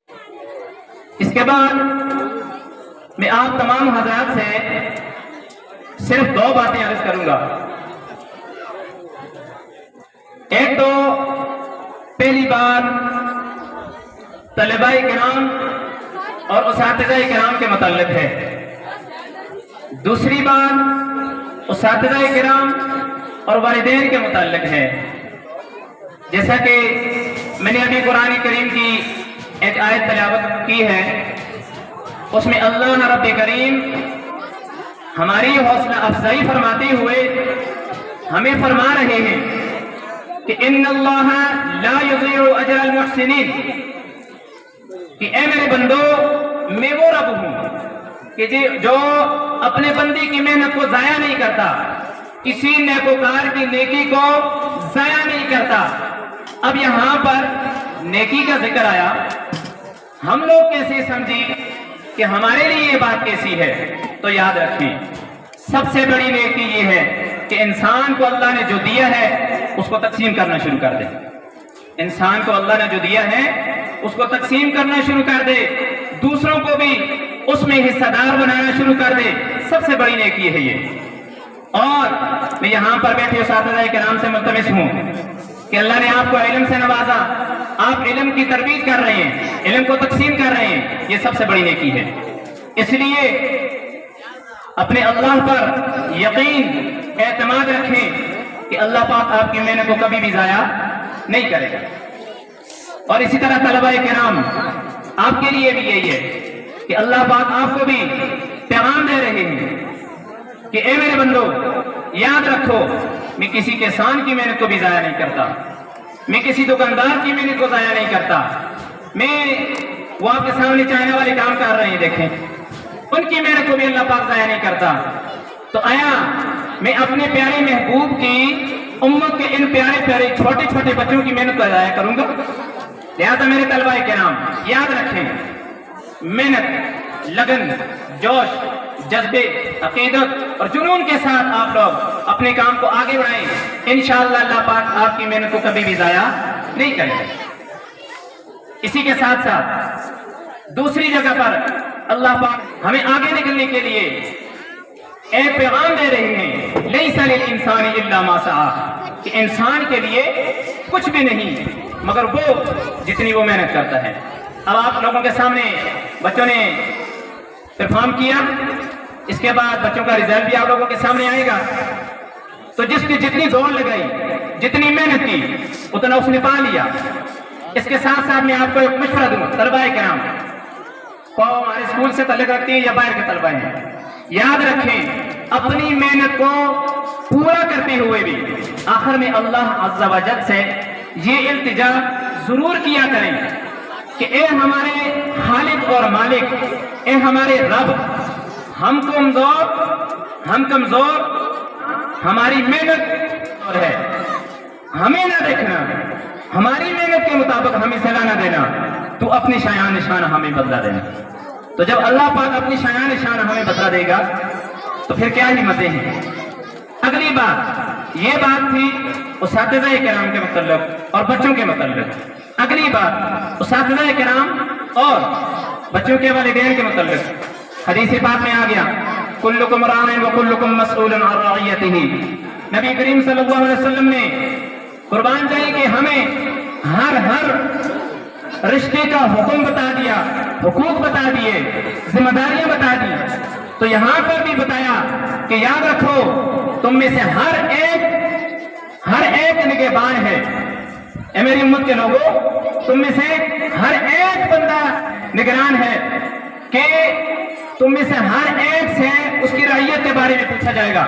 اس کے بعد میں آپ تمام حضرات سے صرف 2 باتیں عرض کروں گا۔ ایک تو پہلی بات طلباء کرام اور اساتذہ کرام کے متعلق ہے، دوسری بات اساتذہ کرام اور والدین کے متعلق ہے۔ جیسا کہ میں نے ابھی قرآن کریم کی ایک آیت تلاوت کی ہے، اس میں اللہ رب کریم ہماری حوصلہ افزائی فرماتے ہوئے ہمیں فرما رہے ہیں کہ ان اللہ لا یضیع اجر المحسنین، کہ اے میرے بندو میں وہ رب ہوں کہ جو اپنے بندے کی محنت کو ضائع نہیں کرتا، کسی نیکوکار کی نیکی کو ضائع نہیں کرتا۔ اب یہاں پر نیکی کا ذکر آیا، ہم لوگ کیسے سمجھی کہ ہمارے لیے یہ بات کیسی ہے؟ تو یاد رکھیں، سب سے بڑی نیکی یہ ہے کہ انسان کو اللہ نے جو دیا ہے اس کو تقسیم کرنا شروع کر دے۔ انسان کو اللہ نے جو دیا ہے اس کو تقسیم کرنا شروع کر دے، دوسروں کو بھی اس میں حصہ دار بنانا شروع کر دے۔ سب سے بڑی نیکی ہے یہ۔ اور میں یہاں پر بیٹھے اساتذہ کرام سے ملتمس ہوں کہ اللہ نے آپ کو علم سے نوازا، آپ علم کی ترویج کر رہے ہیں، علم کو تقسیم کر رہے ہیں، یہ سب سے بڑی نیکی ہے۔ اس لیے اپنے اللہ پر یقین اعتماد رکھیں کہ اللہ پاک آپ کی محنت کو کبھی بھی ضائع نہیں کرے گا۔ اور اسی طرح طلباء کرام آپ کے لیے بھی یہی ہے کہ اللہ پاک آپ کو بھی پیغام دے رہے ہیں کہ اے میرے بندو یاد رکھو، میں کسی کسان کی محنت کو بھی ضائع نہیں کرتا، میں کسی دکاندار کی محنت کو ضائع نہیں کرتا، میں وہ آپ کے سامنے چائنا والے کام کر رہے ہیں، دیکھیں ان کی محنت کو بھی اللہ پاک ضائع نہیں کرتا۔ تو آیا میں اپنے پیارے محبوب کی امت کے ان پیارے پیارے چھوٹے چھوٹے بچوں کی محنت کو ضائع کروں گا؟ لہذا میرے طلباء کرام یاد رکھیں، محنت، لگن، جوش، جذبے، عقیدت اور جنون کے ساتھ آپ لوگ اپنے کام کو آگے بڑھائیں، انشاءاللہ اللہ پاک آپ کی محنت کو کبھی بھی ضائع نہیں کرے گا۔ اسی کے ساتھ ساتھ دوسری جگہ پر اللہ پاک ہمیں آگے نکلنے کے لیے ایک پیغام دے رہے ہیں، لیس للانسان الا ما سعی، کہ انسان کے لیے کچھ بھی نہیں مگر وہ جتنی وہ محنت کرتا ہے۔ اب آپ لوگوں کے سامنے بچوں نے پرفارم کیا، اس کے بعد بچوں کا رزلٹ بھی آپ لوگوں کے سامنے آئے گا۔ تو جس کی جتنی دوڑ لگائی، جتنی محنت کی، اتنا اس نے پا لیا۔ اس کے ساتھ ساتھ میں آپ کو ایک مشورہ دوں، طلباء کرام کو ہمارے اسکول سے تعلق رکھتے ہیں یا باہر کے طلباء ہیں، یاد رکھیں اپنی محنت کو پورا کرتے ہوئے بھی آخر میں اللہ عز و جل سے یہ التجا ضرور کیا کریں کہ اے ہمارے خالق اور مالک، اے ہمارے رب، ہم کمزور، ہماری محنت اور ہے، ہمیں نہ دیکھنا، ہماری محنت کے مطابق ہمیں سزا نہ دینا، تو اپنی شایان نشان ہمیں بدلا دینا۔ تو جب اللہ پاک اپنی شایان نشان ہمیں بدلا دے گا تو پھر کیا ہی مزے ہیں۔ اگلی بات یہ بات تھی اساتذہ کرام کے متعلق اور بچوں کے متعلق۔ اگلی بات اساتذہ کرام اور بچوں کے والدین کے متعلق، حدیث پاک میں آ گیا کلکم راع وکلکم مسئول عن رعیتہ۔ نبی کریم صلی اللہ علیہ وسلم نے قربان جائے کہ ہمیں ہر رشتے کا حکم بتا دیا، حقوق بتا دیے، ذمہ داریاں بتا دی۔ تو یہاں پر بھی بتایا کہ یاد رکھو تم میں سے ہر ایک نگہبان ہے۔ اے میری امت کے لوگوں، تم میں سے ہر ایک بندہ نگران ہے کہ تم میں سے ہر ایک سے اس کی رعیت کے بارے میں پوچھا جائے گا۔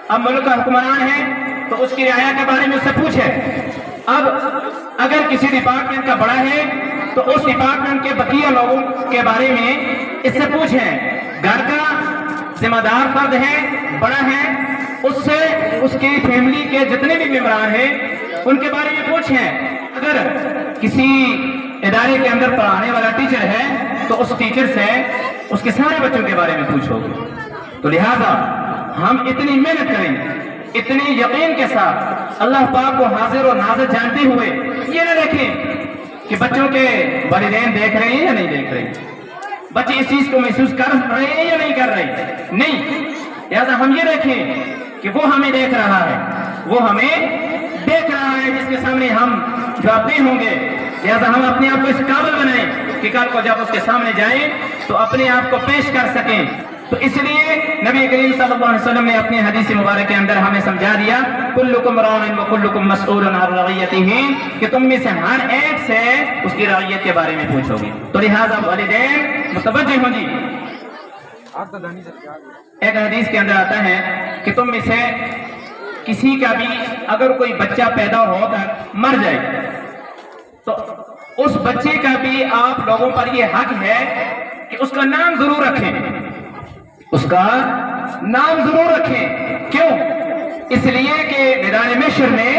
اب ملک کا حکمران ہے تو اس کی رعایا کے بارے میں اس سے پوچھے۔ اب اگر کسی ڈپارٹمنٹ کا بڑا ہے تو اس ڈپارٹمنٹ کے بقیہ لوگوں کے بارے میں اس سے پوچھیں۔ گھر کا ذمہ دار فرد ہے، بڑا ہے، اس سے اس کی فیملی کے جتنے بھی ممبران ہیں ان کے بارے میں پوچھیں۔ اگر کسی ادارے کے اندر پڑھانے والا ٹیچر ہے تو اس ٹیچر سے اس کے سارے بچوں کے بارے میں پوچھو۔ تو لہذا ہم اتنی محنت کریں، اتنی یقین کے ساتھ اللہ پاک کو حاضر اور ناظر جانتے ہوئے یہ نہ دیکھیں کہ بچوں کے والدین دیکھ رہے ہیں یا نہیں دیکھ رہے ہیں، بچے اس چیز کو محسوس کر رہے ہیں یا نہیں کر رہے؟ نہیں۔ لہذا ہم یہ دیکھیں کہ وہ ہمیں دیکھ رہا ہے، وہ ہمیں دیکھ رہا ہے جس کے سامنے ہم جوابدہ ہوں گے۔ لہذا ہم اپنے آپ کو اس قابل بنائیں کہ کل کو جب اس کے سامنے جائیں تو اپنے آپ کو پیش کر سکیں۔ تو اس لیے نبی کریم صلی اللہ علیہ وسلم نے اپنی حدیث مبارک کے اندر ہمیں سمجھا دیا کلکم راع وکلکم مسئول عن رعیتہ، کہ تم میں سے ہر ایک سے اس کی رعیت کے بارے میں پوچھو گے۔ تو لہذا والدین متوجہ ہوں جی۔ ایک حدیث کے اندر آتا ہے کہ تم میں سے کسی کا بھی اگر کوئی بچہ پیدا ہو کر مر جائے تو اس بچے کا بھی آپ لوگوں پر یہ حق ہے کہ اس کا نام ضرور رکھیں، اس کا نام ضرور رکھیں۔ کیوں؟ اس لیے کہ میدان محشر میں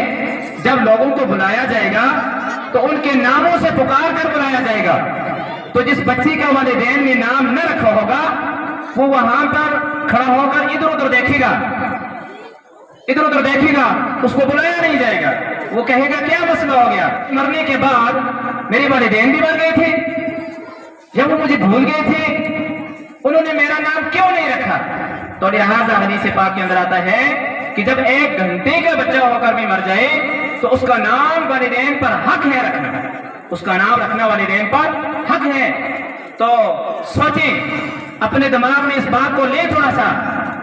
جب لوگوں کو بلایا جائے گا تو ان کے ناموں سے پکار کر بلایا جائے گا، تو جس بچے کا والدین نے نام نہ رکھا ہوگا وہ وہاں پر کھڑا ہو کر ادھر ادھر دیکھے گا، ادھر ادھر دیکھے گا، اس کو بلایا نہیں جائے گا۔ وہ کہے گا کیا مسئلہ ہو گیا؟ مرنے کے بعد میرے والدین بھی مر گئے تھے، جب وہ مجھے بھول گئے تھے، انہوں نے میرا نام کیوں نہیں رکھا؟ تو لہٰذا حدیث پاک کے اندر آتا ہے کہ جب 1 گھنٹے کا بچہ ہو کر بھی مر جائے تو اس کا نام والدین پر حق ہے رکھنا، اس کا نام رکھنا والدین پر حق ہے۔ تو سوچیں، اپنے دماغ میں اس بات کو لے تھوڑا سا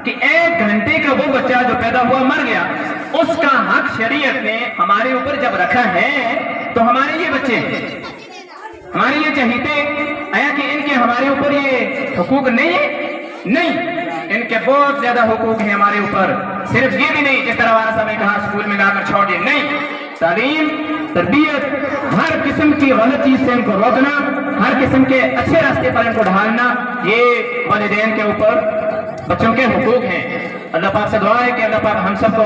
کہ 1 گھنٹے کا وہ بچہ جو پیدا ہوا مر گیا، اس کا حق شریعت نے ہمارے اوپر جب رکھا ہے تو ہمارے یہ بچے، ہمارے یہ چہیتے، آیا کہ ان کے ہمارے اوپر یہ حقوق نہیں ہے؟ نہیں، ان کے بہت زیادہ حقوق ہیں ہمارے اوپر۔ صرف یہ بھی نہیں جس طرح ہمارا صاحب نے کہا اسکول میں لا کر چھوڑ دیں، نہیں، تعلیم، تربیت، ہر قسم کی غلط چیز سے ان کو روکنا، ہر قسم کے اچھے راستے پر ان کو ڈھالنا، یہ والدین کے اوپر بچوں کے حقوق ہیں۔ اللہ پاک سے دعا ہے کہ اللہ پاک ہم سب کو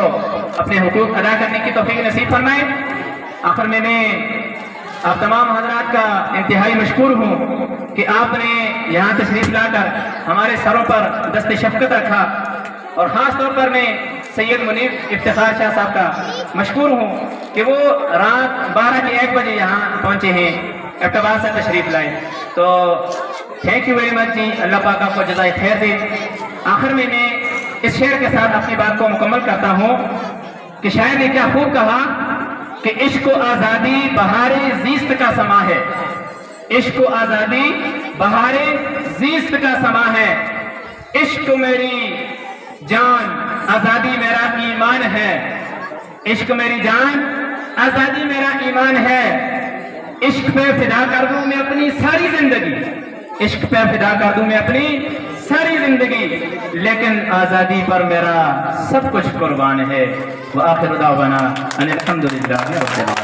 اپنے حقوق ادا کرنے کی توفیق نصیب فرمائے۔ آخر میں آپ تمام حضرات کا انتہائی مشکور ہوں کہ آپ نے یہاں تشریف لا کر ہمارے سروں پر دست شفقت رکھا، اور خاص طور پر میں سید منیر افتخار شاہ صاحب کا مشکور ہوں کہ وہ رات 12 کے 1 بجے یہاں پہنچے ہیں، ابتباد سے تشریف لائے۔ تو تھینک یو ویری مچ جی، اللہ پاک آپ کو جزائے خیر دے۔ آخر میں اس شعر کے ساتھ اپنی بات کو مکمل کرتا ہوں کہ شاعر نے کیا خوب کہا کہ عشق و آزادی بہار زیست کا سما ہے، عشق و آزادی بہار زیست کا سما ہے، عشق میری جان آزادی میرا ایمان ہے، عشق میری جان آزادی میرا ایمان ہے، عشق پہ فدا کر دوں میں اپنی ساری زندگی، عشق پہ فدا کر دوں میں اپنی ساری زندگی، لیکن آزادی پر میرا سب کچھ قربان ہے۔ وآخر دعوانا ان الحمدللہ رب العالمین۔